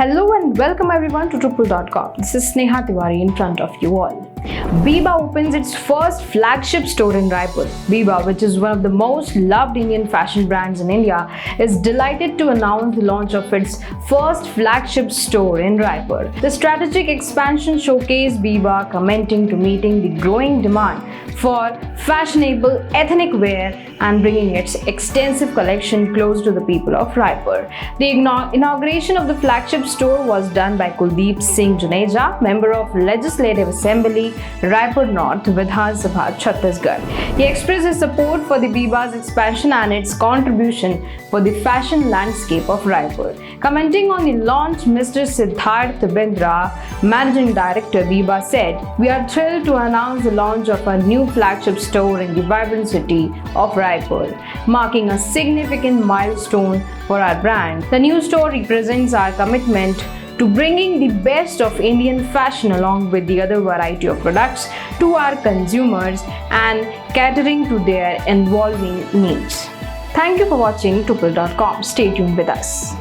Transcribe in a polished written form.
Hello and welcome everyone to Triple.com. This is Sneha Tiwari in front of you all. BIBA opens its first flagship store in Raipur. BIBA, which is one of the most loved Indian fashion brands in India, is delighted to announce the launch of its first flagship store in Raipur. The strategic expansion showcased BIBA committing to meeting the growing demand for fashionable ethnic wear and bringing its extensive collection close to the people of Raipur. The inauguration of the flagship store was done by Kuldeep Singh Juneja, member of Legislative Assembly, Raipur North, Vidhan Sabha, Chhattisgarh. He expressed his support for the BIBA's expansion and its contribution for the fashion landscape of Raipur. Commenting on the launch, Mr. Siddharath Bindra, Managing Director BIBA, said, "We are thrilled to announce the launch of a new flagship store in the vibrant city of Raipur, marking a significant milestone for our brand. The new store represents our commitment to bringing the best of Indian fashion along with the other variety of products to our consumers and catering to their evolving needs." Thank you for watching Triple.com. Stay tuned with us.